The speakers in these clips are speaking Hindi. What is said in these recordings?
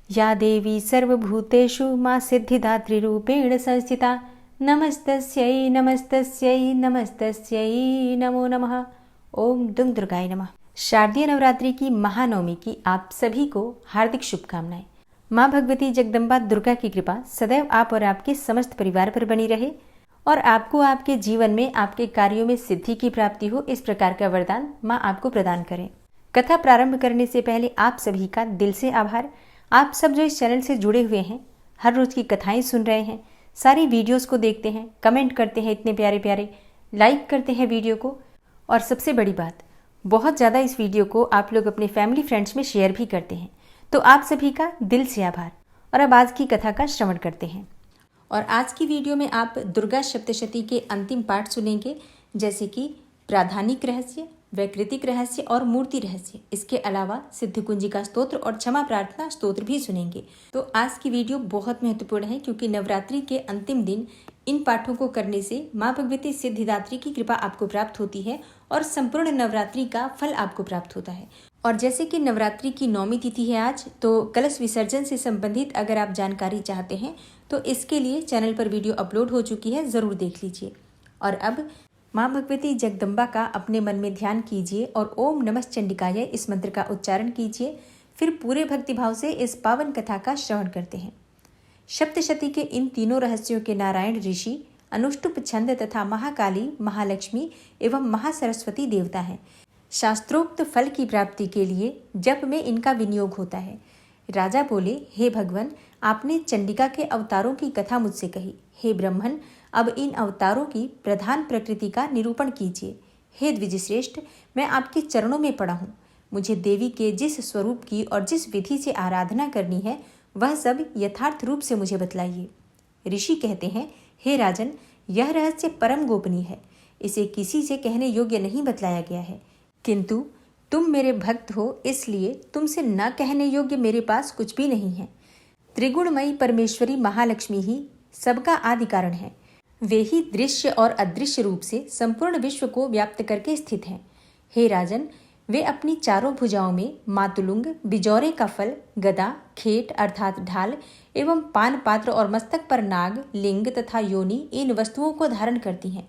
या देवी सर्वभूतेषु मां सिद्धिदात्रीरूपेण संस्थिता नमस्तस्यै नमस्तस्यै नमस्तस्यै नमो नमः। ओम दुम दुर्गाय नमः। शारदीय नवरात्रि की महानवमी की आप सभी को हार्दिक शुभकामनाएं। माँ भगवती जगदम्बा दुर्गा की कृपा सदैव आप और आपके समस्त परिवार पर बनी रहे और आपको आपके जीवन में आपके कार्यों में सिद्धि की प्राप्ति हो, इस प्रकार का वरदान माँ आपको प्रदान करें। कथा प्रारंभ करने से पहले आप सभी का दिल से आभार। आप सब जो इस चैनल से जुड़े हुए हैं, हर रोज की कथाएं सुन रहे हैं, सारी वीडियोस को देखते हैं, कमेंट करते हैं इतने प्यारे प्यारे, लाइक करते हैं वीडियो को, और सबसे बड़ी बात, बहुत ज़्यादा इस वीडियो को आप लोग अपने फैमिली फ्रेंड्स में शेयर भी करते हैं। तो आप सभी का दिल से आभार। और अब आज की कथा का श्रवण करते हैं। और आज की वीडियो में आप दुर्गा सप्तशती के अंतिम पाठ सुनेंगे, जैसे कि प्राधानिक रहस्य, वैकृतिक रहस्य और मूर्ति रहस्य। इसके अलावा सिद्ध कुंजिका स्तोत्र और क्षमा प्रार्थना स्तोत्र भी सुनेंगे। तो आज की वीडियो बहुत महत्वपूर्ण है, क्योंकि नवरात्रि के अंतिम दिन इन पाठों को करने से माँ भगवती सिद्धिदात्री की कृपा आपको प्राप्त होती है और संपूर्ण नवरात्रि का फल आपको प्राप्त होता है। और जैसे कि नवरात्रि की 9वीं तिथि है आज, तो कलश विसर्जन से संबंधित अगर आप जानकारी चाहते हैं तो इसके लिए चैनल पर वीडियो अपलोड हो चुकी है, ज़रूर देख लीजिए। और अब माँ भगवती जगदम्बा का अपने मन में ध्यान कीजिए और ओम नमः चंडिकाय इस मंत्र का उच्चारण कीजिए। फिर पूरे भक्तिभाव से इस पावन कथा का श्रवण करते हैं। सप्तशती के इन तीनों रहस्यों के नारायण ऋषि, अनुष्टुप छंद तथा महाकाली, महालक्ष्मी एवं महासरस्वती देवता हैं। शास्त्रोक्त फल की प्राप्ति के लिए जप में इनका विनियोग होता है। राजा बोले, हे भगवान, आपने चंडिका के अवतारों की कथा मुझसे कही। हे ब्रह्मन, अब इन अवतारों की प्रधान प्रकृति का निरूपण कीजिए। हे द्विजश्रेष्ठ, मैं आपके चरणों में पड़ा हूँ। मुझे देवी के जिस स्वरूप की और जिस विधि से आराधना करनी है, वह सब यथार्थ रूप से मुझे बतलाइए। ऋषि कहते हैं, हे राजन, यह रहस्य परम गोपनीय है। इसे किसी से कहने योग्य नहीं बतलाया गया है, किंतु तुम मेरे भक्त हो, इसलिए तुमसे न कहने योग्य मेरे पास कुछ भी नहीं है। त्रिगुणमयी परमेश्वरी महालक्ष्मी ही सबका आदि कारण है। वे ही दृश्य और अदृश्य रूप से संपूर्ण विश्व को व्याप्त करके स्थित हैं। हे राजन, वे अपनी चारों भुजाओं में मातुलुंग, बिजौरे का फल, गदा, खेट अर्थात ढाल एवं पान पात्र और मस्तक पर नाग, लिंग तथा योनि इन वस्तुओं को धारण करती हैं।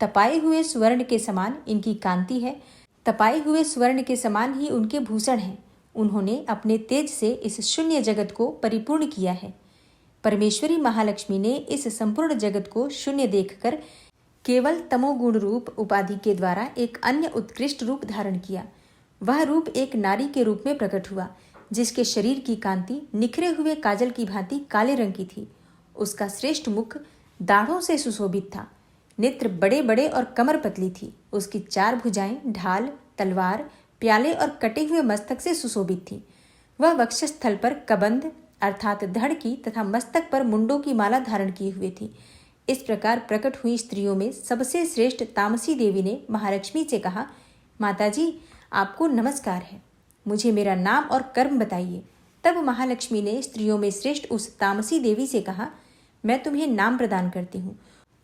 तपाए हुए स्वर्ण के समान इनकी कांति है। तपाए हुए स्वर्ण के समान ही उनके भूषण हैं। उन्होंने अपने तेज से इस शून्य जगत को परिपूर्ण किया है। परमेश्वरी महालक्ष्मी ने इस संपूर्ण जगत को शून्य देखकर केवल तमोगुण रूप उपाधि के द्वारा एक अन्य उत्कृष्ट रूप धारण किया। वह रूप एक नारी के रूप में प्रकट हुआ, जिसके शरीर की कांति निखरे हुए काजल की भांति काले रंग की थी। उसका श्रेष्ठ मुख दाढ़ों से सुशोभित था। नेत्र बड़े बड़े और कमर पतली थी। उसकी 4 भुजाएं ढाल, तलवार, प्याले और कटे हुए मस्तक से सुशोभित थी। वह वक्षस्थल पर कबंध अर्थात धड़ की तथा मस्तक पर मुंडों की माला धारण किए हुए थी। इस प्रकार प्रकट हुई स्त्रियों में सबसे श्रेष्ठ तामसी देवी ने महालक्ष्मी से कहा, माताजी, आपको नमस्कार है। मुझे मेरा नाम और कर्म बताइए। तब महालक्ष्मी ने स्त्रियों में श्रेष्ठ उस तामसी देवी से कहा, मैं तुम्हें नाम प्रदान करती हूँ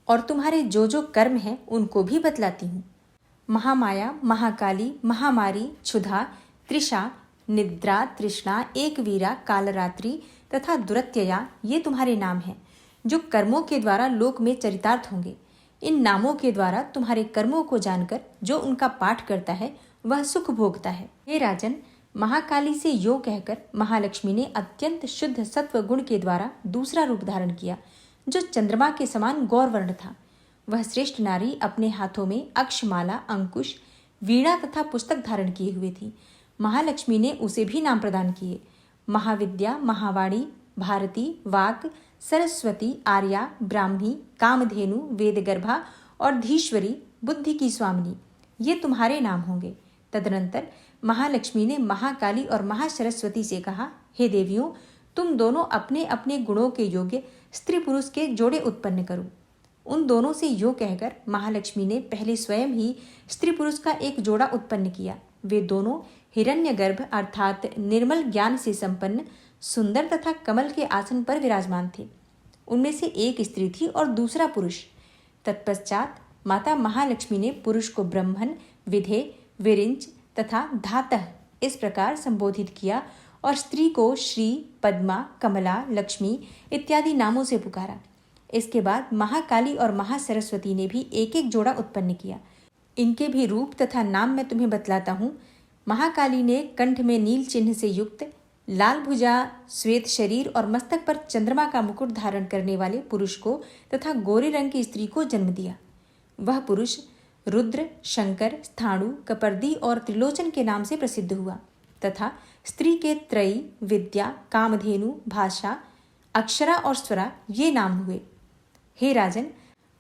और तुम्हारे जो जो कर्म हैं उनको भी बतलाती हूँ। महामाया, महाकाली, महामारी, क्षुधा, त्रिषा, निद्रा, तृष्णा, एकवीरा, कालरात्रि तथा दुरत्यया, ये तुम्हारे नाम हैं, जो कर्मों के द्वारा लोक में चरितार्थ होंगे। इन नामों के द्वारा तुम्हारे कर्मों को जानकर जो उनका पाठ करता है वह सुख भोगता है। हे राजन, महाकाली से यो कहकर महालक्ष्मी ने अत्यंत शुद्ध सत्व गुण के द्वारा दूसरा रूप धारण किया, जो चंद्रमा के समान गौरवर्ण था। वह श्रेष्ठ नारी अपने हाथों में अक्षमाला, अंकुश, वीणा तथा पुस्तक धारण किए हुए थी। महालक्ष्मी ने उसे भी नाम प्रदान किए। महाविद्या, महावाणी, भारती, वाक, सरस्वती, आर्या, ब्राह्मी, कामधेनु, वेदगर्भा और धीश्वरी, बुद्धि की स्वामिनी, ये तुम्हारे नाम होंगे। तदनंतर महालक्ष्मी ने महाकाली और महासरस्वती से कहा, हे देवियों, तुम दोनों अपने अपने गुणों के योग्य स्त्री पुरुष के जोड़े उत्पन्न करो। उन दोनों से यो कहकर महालक्ष्मी ने पहले स्वयं ही स्त्री पुरुष का एक जोड़ा उत्पन्न किया। वे दोनों हिरण्यगर्भ अर्थात निर्मल ज्ञान से संपन्न, सुंदर तथा कमल के आसन पर विराजमान थे। उनमें से एक स्त्री थी और दूसरा पुरुष। तत्पश्चात माता महालक्ष्मी ने पुरुष को ब्रह्मन, विधे, विरिंच तथा धातः इस प्रकार संबोधित किया और स्त्री को श्री, पद्मा, कमला, लक्ष्मी इत्यादि नामों से पुकारा। इसके बाद महाकाली और महासरस्वती ने भी एक एक जोड़ा उत्पन्न किया। इनके भी रूप तथा नाम मैं तुम्हें बतलाता हूँ। महाकाली ने कंठ में नील चिन्ह से युक्त, लाल भुजा, श्वेत शरीर और मस्तक पर चंद्रमा का मुकुट धारण करने वाले पुरुष को तथा गोरे रंग की स्त्री को जन्म दिया। वह पुरुष रुद्र, शंकर, स्थाणु, कपर्दी और त्रिलोचन के नाम से प्रसिद्ध हुआ तथा स्त्री के त्रयी, विद्या, कामधेनु, भाषा, अक्षरा और स्वरा ये नाम हुए। हे राजन,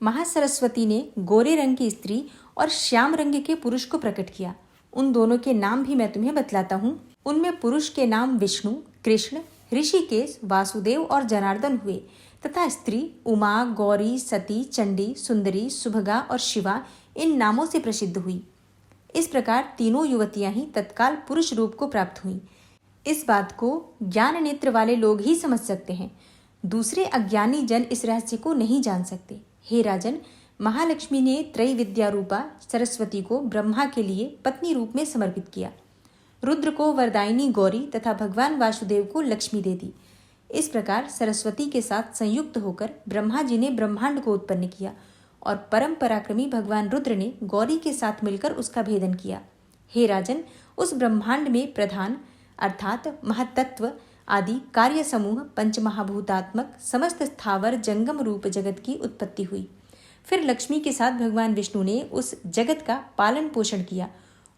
महासरस्वती ने गोरे रंग की स्त्री और श्याम रंग के पुरुष को प्रकट किया। उन दोनों के नाम भी मैं तुम्हें बतलाता हूँ। उनमें पुरुष के नाम विष्णु, कृष्ण, ऋषिकेश, वासुदेव और जनार्दन हुए तथा स्त्री उमा, गौरी, सती, चंडी, सुंदरी, सुभगा और शिवा इन नामों से प्रसिद्ध हुई। इस प्रकार तीनों युवतियां ही तत्काल पुरुष रूप को प्राप्त हुईं। इस बात को ज्ञान नेत्र वाले लोग ही समझ सकते हैं, दूसरे अज्ञानी जन इस रहस्य को नहीं जान सकते। हे राजन, महालक्ष्मी ने त्रैविद्या रूपा सरस्वती को ब्रह्मा के लिए पत्नी रूप में समर्पित किया, रुद्र को वरदायिनी गौरी तथा भगवान वासुदेव को लक्ष्मी दे दी। इस प्रकार सरस्वती के साथ संयुक्त होकर ब्रह्मा जी ने ब्रह्मांड को उत्पन्न किया और परम पराक्रमी भगवान रुद्र ने गौरी के साथ मिलकर उसका भेदन किया। हे राजन, उस ब्रह्मांड में प्रधान अर्थात महत्तत्व आदि कार्य समूह पंचमहाभूतात्मक समस्त स्थावर जंगम रूप जगत की उत्पत्ति हुई। फिर लक्ष्मी के साथ भगवान विष्णु ने उस जगत का पालन पोषण किया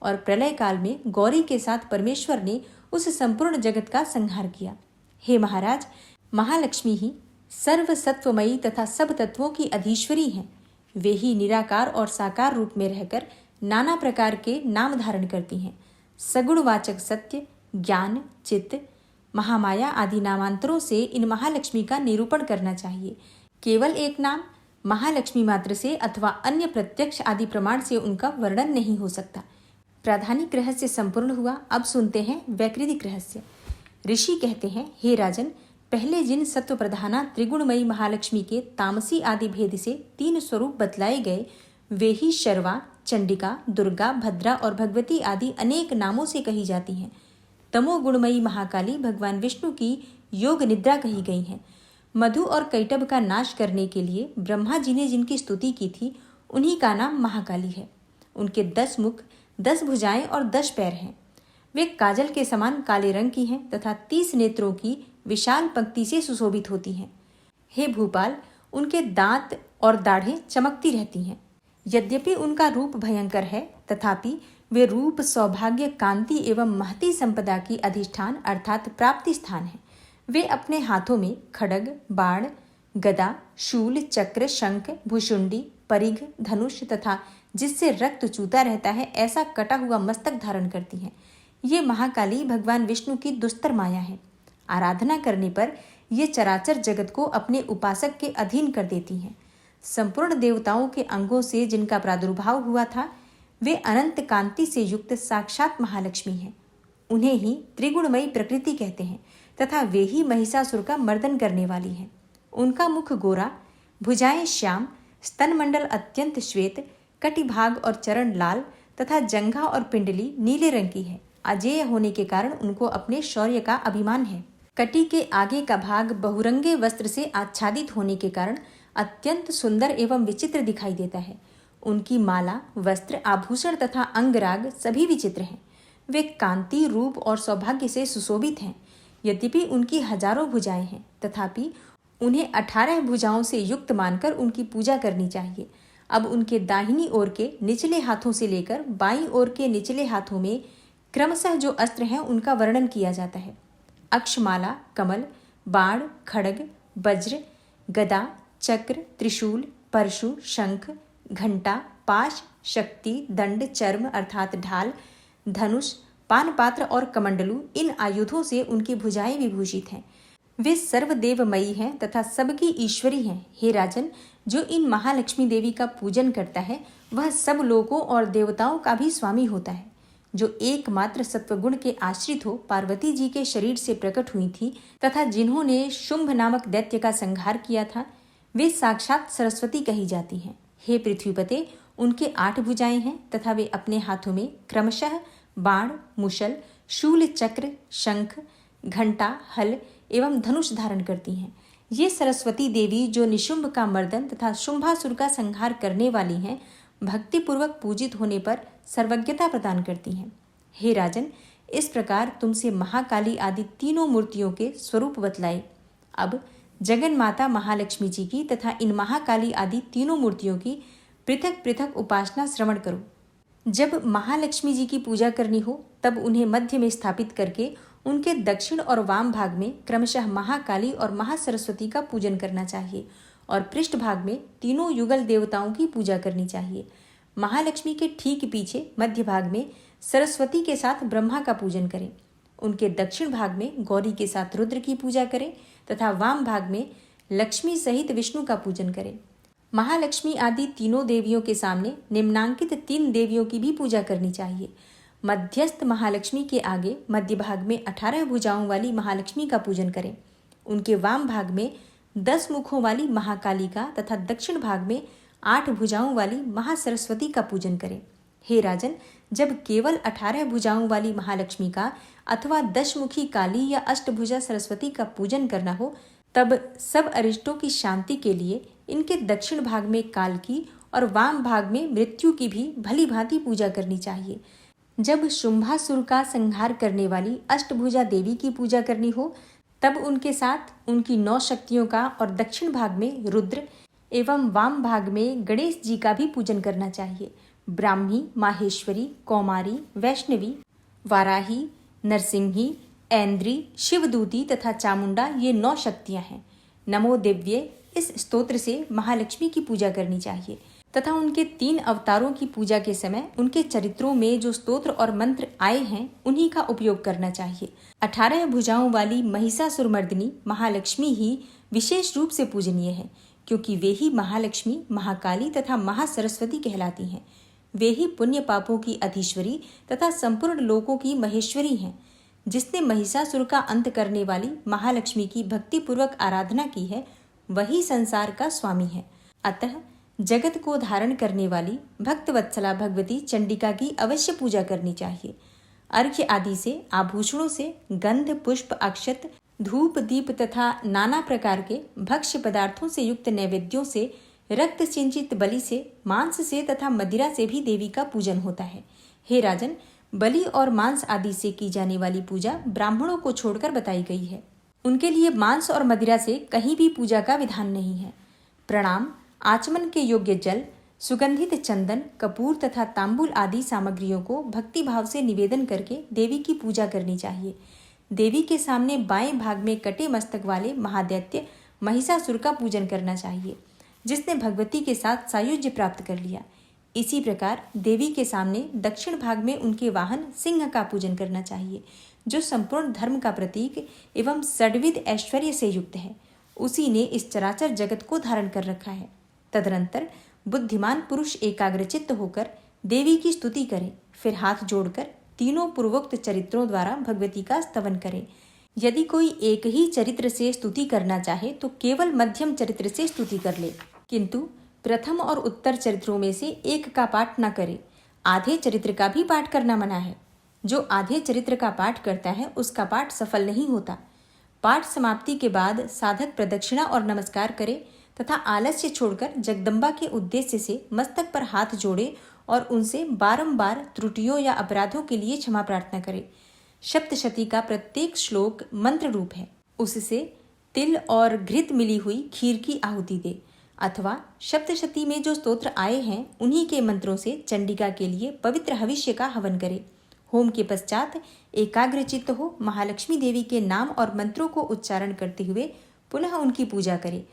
और प्रलय काल में गौरी के साथ परमेश्वर ने उस संपूर्ण जगत का संहार किया। हे महाराज, महालक्ष्मी ही सर्व सत्वमयी तथा सब तत्वों की अधीश्वरी हैं। वे ही निराकार और साकार रूप में रहकर नाना प्रकार के नाम धारण करती हैं। सगुणवाचक सत्य, ज्ञान, चित्त, महामाया आदि नामांतरों से इन महालक्ष्मी का निरूपण करना चाहिए। केवल एक नाम महालक्ष्मी मात्र से अथवा अन्य प्रत्यक्ष आदि प्रमाण से उनका वर्णन नहीं हो सकता। प्राधानिक रहस्य संपूर्ण हुआ। अब सुनते हैं वैकृतिक रहस्य। ऋषि कहते हैं, हे राजन, पहले जिन सत्व प्रधाना त्रिगुणमयी महालक्ष्मी के तामसी आदि भेद से 3 स्वरूप बतलाए गए, वे ही शर्वा, चंडिका, दुर्गा, भद्रा और भगवती आदि अनेक नामों से कही जाती हैं। तमोगुणमयी महाकाली भगवान विष्णु की योग निद्रा कही गई हैं। मधु और कैटभ का नाश करने के लिए ब्रह्मा जी ने जिनकी स्तुति की थी, उन्हीं का नाम महाकाली है। उनके 10 मुख, 10 भुजाएं और 10 पैर हैं। वे काजल के समान काले रंग की हैं तथा 30 नेत्रों की विशाल पंक्ति से सुशोभित होती हैं। हे भूपाल, उनके दांत और दाढ़ें चमकती रहती हैं। यद्यपि उनका रूप भयंकर है, तथापि वे रूप, सौभाग्य, कांति एवं महती संपदा की अधिष्ठान अर्थात प्राप्ति स्थान है। वे अपने हाथों में खड्ग, बाण, गदा, शूल, चक्र, शंख, भुशुंडी, परिघ, धनुष तथा जिससे रक्त चूता रहता है ऐसा कटा हुआ मस्तक धारण करती हैं। ये महाकाली भगवान विष्णु की दुस्तर माया है। आराधना करने पर ये चराचर जगत को अपने उपासक के अधीन कर देती हैं। संपूर्ण देवताओं के अंगों से जिनका प्रादुर्भाव हुआ था, वे अनंत कांति से युक्त साक्षात महालक्ष्मी हैं। उन्हें ही त्रिगुणमयी प्रकृति कहते हैं तथा वे ही महिषासुर का मर्दन करने वाली हैं। उनका मुख गोरा, भुजाएं श्याम, स्तनमंडल अत्यंत श्वेत, कटिभाग और चरण लाल तथा जंघा और पिंडली नीले रंग की है। अजेय होने के कारण उनको अपने शौर्य का अभिमान है। कटी के आगे का भाग बहुरंगे वस्त्र से आच्छादित होने के कारण अत्यंत सुंदर एवं विचित्र दिखाई देता है। उनकी माला, वस्त्र, आभूषण तथा अंगराग सभी विचित्र हैं। वे कांति, रूप और सौभाग्य से सुशोभित हैं। यद्यपि उनकी हजारों भुजाएं हैं, तथापि उन्हें 18 भुजाओं से युक्त मानकर उनकी पूजा करनी चाहिए। अब उनके दाहिनी ओर के निचले हाथों से लेकर बाईं ओर के निचले हाथों में क्रमशः जो अस्त्र हैं उनका वर्णन किया जाता है। अक्षमाला, कमल, बाण, खड्ग, वज्र, गदा, चक्र, त्रिशूल, परशु, शंख, घंटा, पाश, शक्ति, दंड, चर्म अर्थात ढाल, धनुष, पानपात्र और कमंडलू, इन आयुधों से उनकी भुजाएं विभूषित हैं। वे सर्वदेवमयी हैं तथा सबकी ईश्वरी हैं। हे राजन, जो इन महालक्ष्मी देवी का पूजन करता है वह सब लोगों और देवताओं का भी स्वामी होता है। जो एकमात्र सत्वगुण के आश्रित हो पार्वती जी के शरीर से प्रकट हुई थी तथा जिन्होंने शुंभ नामक दैत्य का संहार किया था, वे साक्षात सरस्वती कही जाती हैं। हे पृथ्वीपते, उनके 8 भुजाएं हैं तथा वे अपने हाथों में क्रमशः बाण, मुशल, शूल, चक्र, शंख, घंटा, हल एवं धनुष धारण करती हैं। ये सरस्वती देवी जो निशुंभ का मर्दन तथा शुंभासुर का संहार करने वाली हैं, भक्तिपूर्वक पूजित होने पर सर्वज्ञता प्रदान करती हैं। हे राजन, इस प्रकार तुमसे महाकाली आदि तीनों मूर्तियों के स्वरूप बतलाए। अब जगन माता महालक्ष्मी जी की तथा इन महाकाली आदि तीनों मूर्तियों की पृथक पृथक उपासना श्रवण करो। जब महालक्ष्मी जी की पूजा करनी हो तब उन्हें मध्य में स्थापित करके उनके दक्षिण और वाम भाग में क्रमशः महाकाली और महासरस्वती का पूजन करना चाहिए और पृष्ठ भाग में तीनों युगल देवताओं की पूजा करनी चाहिए। महालक्ष्मी के ठीक पीछे मध्य भाग में सरस्वती के साथ ब्रह्मा का पूजन करें। उनके दक्षिण भाग में गौरी के साथ रुद्र की पूजा करें तथा वाम भाग में लक्ष्मी सहित विष्णु का पूजन करें। महालक्ष्मी आदि तीनों देवियों के सामने निम्नांकित 3 देवियों की भी पूजा करनी चाहिए। मध्यस्थ महालक्ष्मी के आगे मध्य भाग में 18 भुजाओं वाली महालक्ष्मी का पूजन करें। उनके वाम भाग में 10 मुखों वाली महाकाली का तथा दक्षिण भाग में 8 भुजाओं वाली महासरस्वती का पूजन करें। हे राजन, जब केवल 18 भुजाओं वाली महालक्ष्मी का अथवा 10 मुखी काली या अष्टभुजा सरस्वती का पूजन करना हो तब सब अरिष्टों की शांति के लिए इनके दक्षिण भाग में काल की और वाम भाग में मृत्यु की भी भली भांति पूजा करनी चाहिए। जब शुंभासुर का संहार करने वाली अष्टभुजा देवी की पूजा करनी हो तब उनके साथ उनकी 9 शक्तियों का और दक्षिण भाग में रुद्र एवं वाम भाग में गणेश जी का भी पूजन करना चाहिए। ब्राह्मी, माहेश्वरी, कौमारी, वैष्णवी, वाराही, नरसिंही, ऐन्द्री, शिवदूती तथा चामुंडा ये 9 शक्तियां हैं। नमो दिव्ये इस स्तोत्र से महालक्ष्मी की पूजा करनी चाहिए तथा उनके 3 अवतारों की पूजा के समय उनके चरित्रों में जो स्तोत्र और मंत्र आए हैं उन्हीं का उपयोग करना चाहिए। 18 भुजाओं वाली महिषासुरमर्दिनी महालक्ष्मी ही विशेष रूप से पूजनीय है, क्योंकि वे ही महालक्ष्मी, महाकाली तथा महासरस्वती कहलाती हैं। वे ही पुण्य पापों की अधीश्वरी तथा संपूर्ण लोकों की महेश्वरी हैं। जिसने महिषासुर का अंत करने वाली महालक्ष्मी की भक्तिपूर्वक आराधना की है वही संसार का स्वामी है। अतः जगत को धारण करने वाली भक्तवत्सला भगवती चंडिका की अवश्य पूजा करनी चाहिए। अर्घ्य आदि से, आभूषणों से, गंध, पुष्प, अक्षत, धूप, दीप तथा नाना प्रकार के भक्ष्य पदार्थों से युक्त नैवेद्यों से, रक्त सिंचित बलि से, मांस से तथा मदिरा से भी देवी का पूजन होता है। हे राजन, बलि और मांस आदि से की जाने वाली पूजा ब्राह्मणों को छोड़कर बताई गई है। उनके लिए मांस और मदिरा से कहीं भी पूजा का विधान नहीं है। प्रणाम, आचमन के योग्य जल, सुगंधित चंदन, कपूर तथा तांबूल आदि सामग्रियों को भक्ति भाव से निवेदन करके देवी की पूजा करनी चाहिए। देवी के सामने बाएं भाग में कटे मस्तक वाले महादैत्य महिषासुर का पूजन करना चाहिए, जिसने भगवती के साथ सायुज्य प्राप्त कर लिया। इसी प्रकार देवी के सामने दक्षिण भाग में उनके वाहन सिंह का पूजन करना चाहिए, जो संपूर्ण धर्म का प्रतीक एवं षड्विध ऐश्वर्य से युक्त है। उसी ने इस चराचर जगत को धारण कर रखा है। तदनंतर बुद्धिमान पुरुष एकाग्रचित्त होकर देवी की स्तुति करें, फिर हाथ जोड़कर तीनों पूर्वोक्त चरित्रों द्वारा भगवती का स्तवन करें। यदि कोई एक ही चरित्र से स्तुति करना चाहे तो केवल मध्यम चरित्र से स्तुति कर ले, किंतु प्रथम और उत्तर चरित्रों में से एक का पाठ न करे। आधे चरित्र का भी पाठ करना मना है। जो आधे चरित्र का पाठ करता है उसका पाठ सफल नहीं होता। पाठ समाप्ति के बाद साधक प्रदक्षिणा और नमस्कार करे तथा आलस्य छोड़कर जगदम्बा के उद्देश्य से मस्तक पर हाथ जोड़े और उनसे बारंबार त्रुटियों या अपराधों के लिए क्षमा प्रार्थना करे। सप्तशती का प्रत्येक श्लोक मंत्र रूप है। उससे तिल और घृत मिली हुई खीर की आहुति दे, अथवा सप्तशती में जो स्तोत्र आए हैं उन्हीं के मंत्रों से चंडिका के लिए पवित्र हविष्य का हवन करे। होम के पश्चात एकाग्रचित्त हो महालक्ष्मी देवी के नाम और मंत्रों को उच्चारण करते हुए पुनः उनकी पूजा करे।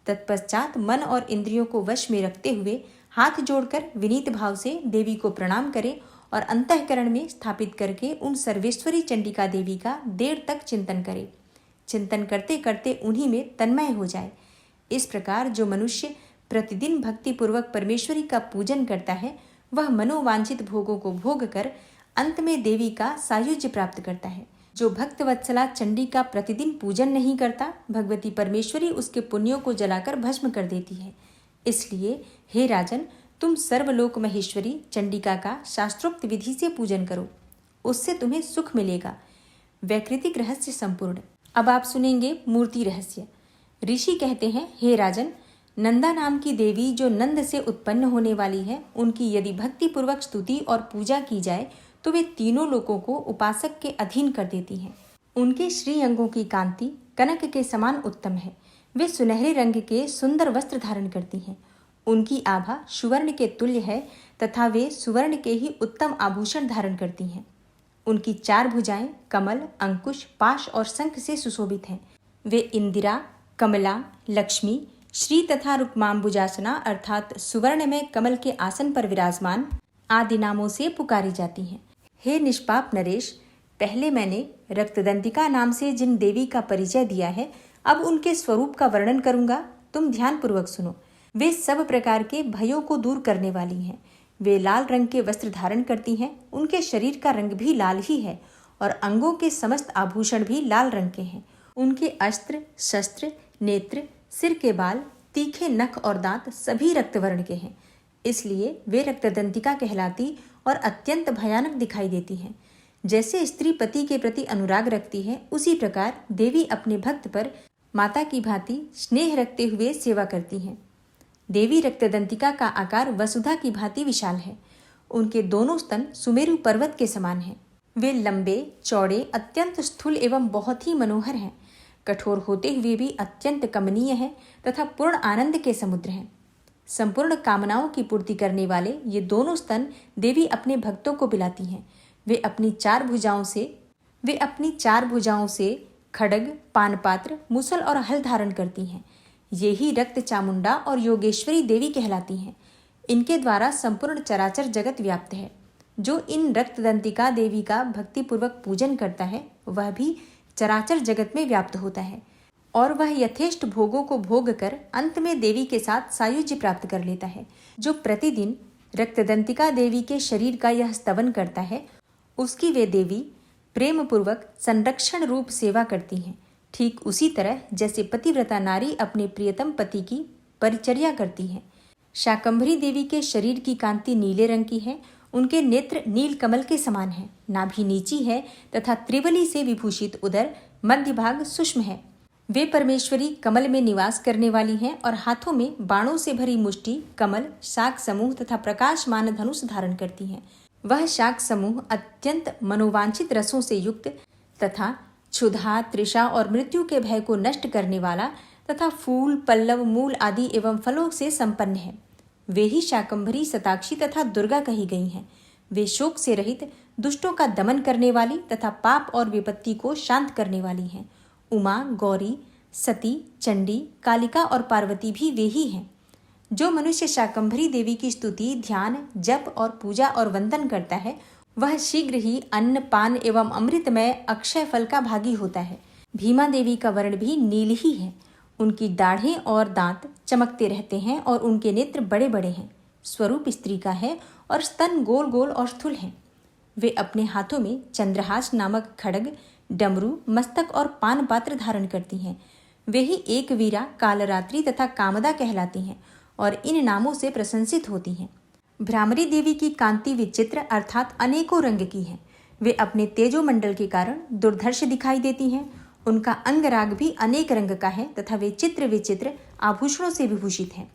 तत्पश्चात मन और इंद्रियों को वश में रखते हुए हाथ जोड़कर विनीत भाव से देवी को प्रणाम करे और अंतःकरण में स्थापित करके उन सर्वेश्वरी चंडिका देवी का देर तक चिंतन करे। चिंतन करते करते उन्हीं में तन्मय हो जाए। इस प्रकार जो मनुष्य प्रतिदिन भक्तिपूर्वक परमेश्वरी का पूजन करता है वह मनोवांछित भोगों को भोग कर अंत में देवी का सायुज्य प्राप्त करता है। जो भक्त वत्सला चंडी का प्रतिदिन पूजन नहीं करता, भगवती परमेश्वरी उसके पुण्यों को जलाकर भस्म कर देती है। इसलिए हे राजन, तुम सर्वलोक महेश्वरी चंडिका का शास्त्रोक्त विधि से पूजन करो, उससे तुम्हें सुख मिलेगा। वैकृतिक रहस्य संपूर्ण। अब आप सुनेंगे मूर्ति रहस्य। ऋषि कहते हैं, हे राजन, नंदा नाम की देवी जो नंद से उत्पन्न होने वाली है, उनकी यदि भक्ति पूर्वक स्तुति और पूजा की जाए तो वे तीनों लोकों को उपासक के अधीन कर देती हैं। उनके श्री अंगों की कांति कनक के समान उत्तम है। वे सुनहरे रंग के सुंदर वस्त्र धारण करती हैं। उनकी आभा सुवर्ण के तुल्य है तथा वे सुवर्ण के ही उत्तम आभूषण धारण करती हैं। उनकी 4 भुजाएं कमल, अंकुश, पाश और शंख से सुशोभित हैं। वे इंदिरा, कमला, लक्ष्मी, श्री तथा रुक्माम्बुजासना अर्थात सुवर्ण में कमल के आसन पर विराजमान आदि नामों से पुकारी जाती हैं। हे निष्पाप नरेश, पहले मैंने रक्तदंतिका नाम से जिन देवी का परिचय दिया है, अब उनके स्वरूप का वर्णन करूंगा, तुम ध्यान पूर्वक सुनो। वे सब प्रकार के भयों को दूर करने वाली हैं। वे लाल रंग के वस्त्र धारण करती हैं। उनके शरीर का रंग भी लाल ही है और अंगों के समस्त आभूषण भी लाल रंग के हैं। उनके अस्त्र, शस्त्र, नेत्र, सिर के बाल, तीखे नख और दांत सभी रक्तवर्ण के हैं। इसलिए वे रक्तदंतिका कहलाती और अत्यंत भयानक दिखाई देती हैं। जैसे स्त्री पति के प्रति अनुराग रखती है, उसी प्रकार देवी अपने भक्त पर माता की भांति स्नेह रखते हुए सेवा करती हैं। देवी रक्तदंतिका का आकार वसुधा की भांति विशाल है। उनके दोनों स्तन सुमेरु पर्वत के समान हैं। वे लंबे, चौड़े, अत्यंत स्थूल एवं बहुत ही मनोहर हैं। कठोर होते हुए भी अत्यंत कमनीय हैं तथा पूर्ण आनंद के समुद्र हैं। संपूर्ण कामनाओं की पूर्ति करने वाले ये दोनों स्तन देवी अपने भक्तों को पिलाती हैं। वे अपनी 4 भुजाओं से खड्ग, पानपात्र, मुसल और हल धारण करती हैं। ये ही रक्त चामुंडा और योगेश्वरी देवी कहलाती हैं। इनके द्वारा संपूर्ण चराचर जगत व्याप्त है। जो इन रक्तदंतिका देवी का भक्तिपूर्वक पूजन करता है, वह भी चराचर जगत में व्याप्त होता है और वह यथेष्ट भोगों को भोग कर अंत में देवी के साथ सायुज्य प्राप्त कर लेता है। जो प्रतिदिन रक्तदंतिका देवी के शरीर का यह स्तवन करता है, उसकी वे देवी प्रेम पूर्वक संरक्षण रूप सेवा करती हैं। ठीक उसी तरह जैसे पतिव्रता नारी अपने प्रियतम पति की परिचर्या करती है। शाकंभरी देवी के शरीर की कांति नीले रंग की है। उनके नेत्र नील कमल के समान है। नाभि नीची है तथा त्रिवली से विभूषित उदर मध्य भाग सूक्ष्म है। वे परमेश्वरी कमल में निवास करने वाली हैं और हाथों में बाणों से भरी मुष्टि, कमल, शाक समूह तथा प्रकाशमान धनुष धारण करती हैं। वह शाक समूह अत्यंत मनोवांछित रसों से युक्त तथा क्षुधा, तृषा और मृत्यु के भय को नष्ट करने वाला तथा फूल, पल्लव, मूल आदि एवं फलों से संपन्न है। वे ही शाकंभरी, शताक्षी तथा दुर्गा कही गई हैं। वे शोक से रहित, दुष्टों का दमन करने वाली तथा पाप और विपत्ति को शांत करने वाली हैं। उमा, गौरी, सती, चंडी, कालिका और पार्वती भी वे ही हैं। जो मनुष्य शाकंभरी देवी की स्तुति, ध्यान, जप और पूजा और वंदन करता है, वह शीघ्र ही अन्न, पान एवं अमृतमय अक्षय फल का भागी होता है। भीमा देवी का वर्ण भी नील ही है। उनकी दाढ़ें और दांत चमकते रहते हैं और उनके नेत्र बड़े बड़े हैं। स्वरूप स्त्री का है और स्तन गोल गोल और स्थूल हैं। वे अपने हाथों में चंद्रहास नामक खड्ग, डमरू, मस्तक और पान पात्र धारण करती हैं। वे ही एक वीरा, कालरात्रि तथा कामदा कहलाती हैं और इन नामों से प्रशंसित होती हैं। भ्रामरी देवी की कांति विचित्र अर्थात अनेकों रंग की है। वे अपने तेजोमंडल के कारण दुर्धर्ष दिखाई देती हैं। उनका अंगराग भी अनेक रंग का है तथा वे चित्र विचित्र आभूषणों से विभूषित हैं।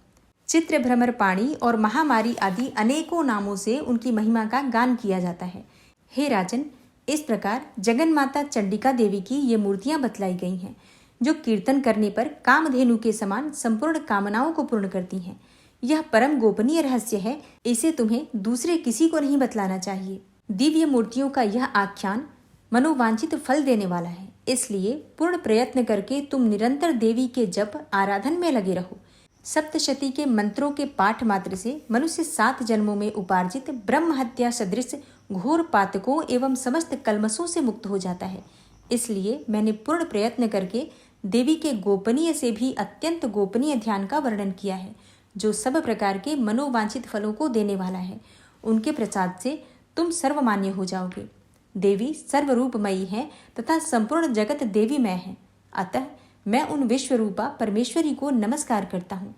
चित्र, भ्रमर, पाणी और महामारी आदि अनेकों नामों से उनकी महिमा का गान किया जाता है। हे राजन, इस प्रकार जगन माता चंडिका देवी की ये मूर्तियां बतलाई गई हैं, जो कीर्तन करने पर कामधेनु के समान संपूर्ण कामनाओं को पूर्ण करती हैं। यह परम गोपनीय रहस्य है। इसे तुम्हें दूसरे किसी को नहीं बतलाना चाहिए। दिव्य मूर्तियों का यह आख्यान मनोवांछित फल देने वाला है। इसलिए पूर्ण प्रयत्न करके तुम निरंतर देवी के जप, आराधन में लगे रहो। सप्तशती के मंत्रों के पाठ मात्र से मनुष्य 7 जन्मों में उपार्जित ब्रह्म हत्या सदृश घोर पातकों एवं समस्त कल्मशों से मुक्त हो जाता है। इसलिए मैंने पूर्ण प्रयत्न करके देवी के गोपनीय से भी अत्यंत गोपनीय ध्यान का वर्णन किया है, जो सब प्रकार के मनोवांछित फलों को देने वाला है। उनके प्रसाद से तुम सर्वमान्य हो जाओगे। देवी सर्वरूपमयी है तथा संपूर्ण जगत देवीमय है। अतः मैं उन विश्वरूपा परमेश्वरी को नमस्कार करता हूँ।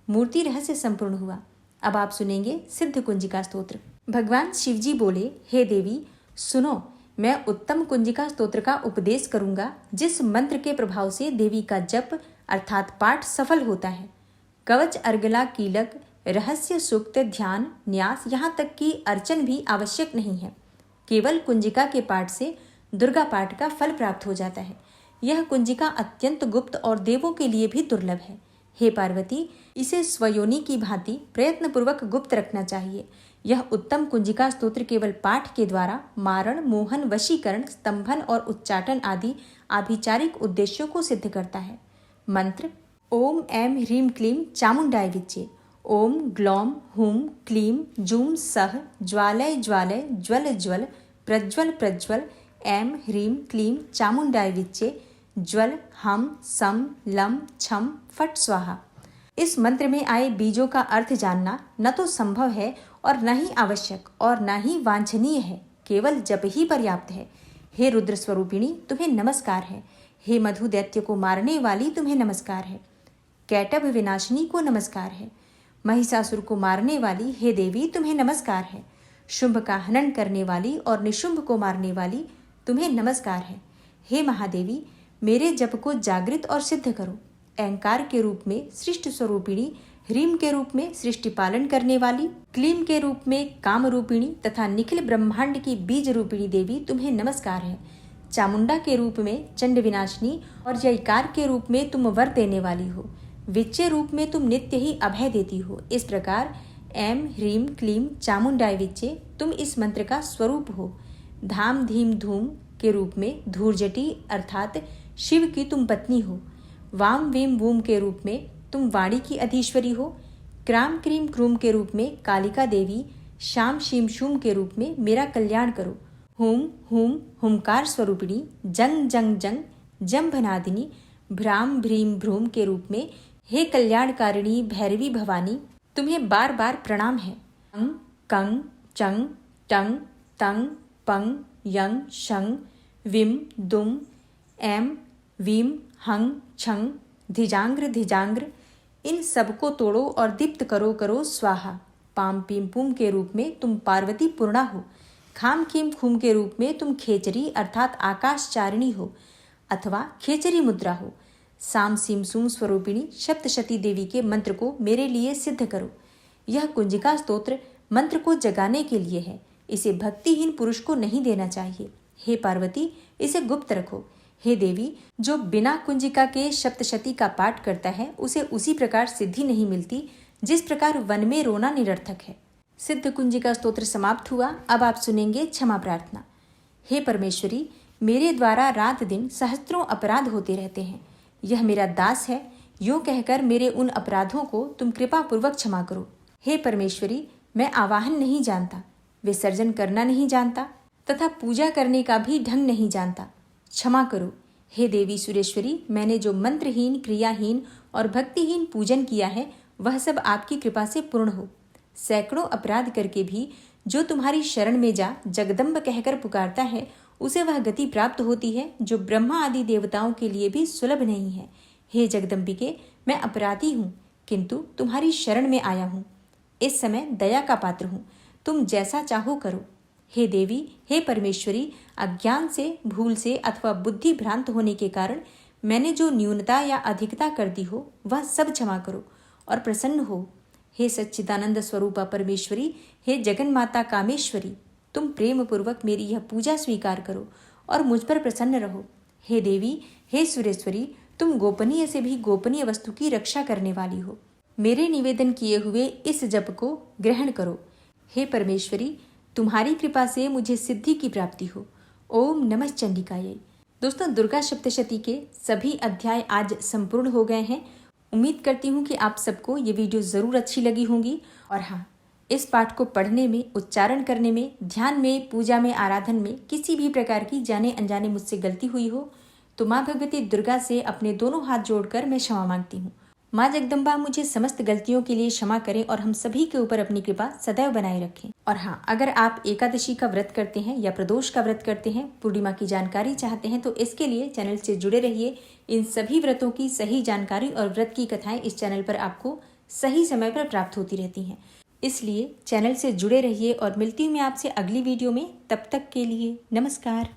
मूर्ति रहस्य संपूर्ण हुआ। अब आप सुनेंगे सिद्ध कुंजिका स्तोत्र। भगवान शिवजी बोले, हे देवी सुनो, मैं उत्तम कुंजिका स्तोत्र का उपदेश करूंगा, जिस मंत्र के प्रभाव से देवी का जप अर्थात पाठ सफल होता है। कवच, अर्गला, कीलक, रहस्य सूक्त, ध्यान, न्यास, यहाँ तक कि अर्चन भी आवश्यक नहीं है। केवल कुंजिका के पाठ से दुर्गा पाठ का फल प्राप्त हो जाता है। यह कुंजिका अत्यंत गुप्त और देवों के लिए भी दुर्लभ है। हे पार्वती, इसे स्वयोनि की भांति प्रयत्नपूर्वक गुप्त रखना चाहिए। यह उत्तम कुंजिका स्तोत्र केवल पाठ के द्वारा मारण, मोहन, वशीकरण, स्तंभन और उच्चाटन आदि आभिचारिक उद्देश्यों को सिद्ध करता है। मंत्र: ओम ऐं ह्रीं क्लीं चामुंडाय विच्चे। ओम ग्लौम हुम क्लीं जूं सः ज्वालय ज्वालय ज्वल ज्वल प्रज्वल प्रज्वल ऐं ह्रीं क्लीं चामुंडाय विच्चे ज्वल हम सम लम छम फट स्वाहा। इस मंत्र में आए बीजों का अर्थ जानना न तो संभव है और न ही आवश्यक और न ही वांछनीय है, केवल जप ही पर्याप्त है। हे रुद्र स्वरूपिणी, तुम्हें नमस्कार है। हे मधु दैत्य को मारने वाली, तुम्हें नमस्कार है। कैटभ विनाशिनी को नमस्कार है। महिषासुर को मारने वाली, हे देवी, तुम्हें नमस्कार है। शुंभ का हनन करने वाली और निशुंभ को मारने वाली, तुम्हें नमस्कार है। हे महादेवी, मेरे जप को जागृत और सिद्ध करो। अहंकार के रूप में सृष्टि स्वरूपिणी, ह्रीम के रूप में सृष्टि पालन करने वाली, क्लीम के रूप में काम रूपिणी तथा निखिल ब्रह्मांड की बीज रूपिणी देवी, तुम्हें नमस्कार है। चामुंडा के रूप में चंड विनाशिनी और जयकार के रूप में तुम वर देने वाली हो। विच्चे रूप में तुम नित्य ही अभय देती हो। इस प्रकार ऐं ह्रीं क्लीं चामुंडाय विच्चे तुम इस मंत्र का स्वरूप हो। धाम धीम धूम के रूप में धूर्जटी अर्थात शिव की तुम पत्नी हो। वाम वीम वूम के रूप में तुम वाणी की अधीश्वरी हो। क्राम क्रीम क्रूम के रूप में कालिका देवी, शाम शीम शूम के रूप में मेरा कल्याण करो। हुम हुम हुंकार स्वरूपिणी, जंग जंग जंग जंभनादिनी, भ्राम भ्रीम भ्रूम के रूप में हे कल्याणकारिणी भैरवी भवानी, तुम्हें बार बार प्रणाम है। अंग कंग चंग टंग तंग पंग यंग शंग विम दुम एम वीम हंग छंग धिजांग्र धिजांग्र, इन सबको तोड़ो और दीप्त करो करो स्वाहा। पाम पीम पुम के रूप में तुम पार्वती पूर्णा हो। खाम खीम खूम के रूप में तुम खेचरी अर्थात आकाशचारिणी हो अथवा खेचरी मुद्रा हो। साम सीम सूम स्वरूपिणी सप्तशती देवी के मंत्र को मेरे लिए सिद्ध करो। यह कुंजिका स्तोत्र मंत्र को जगाने के लिए है। इसे भक्तिहीन पुरुष को नहीं देना चाहिए। हे पार्वती, इसे गुप्त रखो। हे देवी, जो बिना कुंजिका के सप्तशती का पाठ करता है उसे उसी प्रकार सिद्धि नहीं मिलती जिस प्रकार वन में रोना निरर्थक है। सिद्ध कुंजिका स्तोत्र समाप्त हुआ। अब आप सुनेंगे क्षमा प्रार्थना। हे परमेश्वरी, मेरे द्वारा रात दिन सहस्त्रों अपराध होते रहते हैं। यह मेरा दास है, यूं कहकर मेरे उन अपराधों को तुम कृपा पूर्वक क्षमा करो। हे परमेश्वरी, मैं आवाहन नहीं जानता, विसर्जन करना नहीं जानता तथा पूजा करने का भी ढंग नहीं जानता, क्षमा करो। हे देवी सुरेश्वरी, मैंने जो मंत्रहीन, क्रियाहीन और भक्तिहीन पूजन किया है वह सब आपकी कृपा से पूर्ण हो। सैकड़ों अपराध करके भी जो तुम्हारी शरण में जा जगदम्ब कहकर पुकारता है उसे वह गति प्राप्त होती है जो ब्रह्मा आदि देवताओं के लिए भी सुलभ नहीं है। हे जगदम्बिके, मैं अपराधी हूँ किंतु तुम्हारी शरण में आया हूँ। इस समय दया का पात्र हूँ, तुम जैसा चाहो करो। हे देवी, हे परमेश्वरी, अज्ञान से, भूल से अथवा बुद्धि भ्रांत होने के कारण मैंने जो न्यूनता या अधिकता कर दी हो वह सब क्षमा करो और प्रसन्न हो। हे सच्चिदानंद स्वरूपा परमेश्वरी, हे जगन माता कामेश्वरी, तुम प्रेम पूर्वक मेरी यह पूजा स्वीकार करो और मुझ पर प्रसन्न रहो। हे देवी, हे सुरेश्वरी, तुम गोपनीय से भी गोपनीय वस्तु की रक्षा करने वाली हो। मेरे निवेदन किए हुए इस जप को ग्रहण करो। हे परमेश्वरी, तुम्हारी कृपा से मुझे सिद्धि की प्राप्ति हो। ओम नमः चंडिकायै। दोस्तों, दुर्गा सप्तशती के सभी अध्याय आज संपूर्ण हो गए हैं। उम्मीद करती हूँ कि आप सबको ये वीडियो ज़रूर अच्छी लगी होंगी। और हाँ, इस पाठ को पढ़ने में, उच्चारण करने में, ध्यान में, पूजा में, आराधन में किसी भी प्रकार की जाने अनजाने मुझसे गलती हुई हो तो माँ भगवती दुर्गा से अपने दोनों हाथ जोड़कर मैं क्षमा मांगती हूँ। माँ जगदम्बा मुझे समस्त गलतियों के लिए क्षमा करें और हम सभी के ऊपर अपनी कृपा सदैव बनाए रखें। और हाँ, अगर आप एकादशी का व्रत करते हैं या प्रदोष का व्रत करते हैं, पूर्णिमा की जानकारी चाहते हैं तो इसके लिए चैनल से जुड़े रहिए। इन सभी व्रतों की सही जानकारी और व्रत की कथाएं इस चैनल पर आपको सही समय पर प्राप्त होती रहती हैं। इसलिए चैनल से जुड़े रहिए और मिलती हूँ मैं आपसे अगली वीडियो में। तब तक के लिए नमस्कार।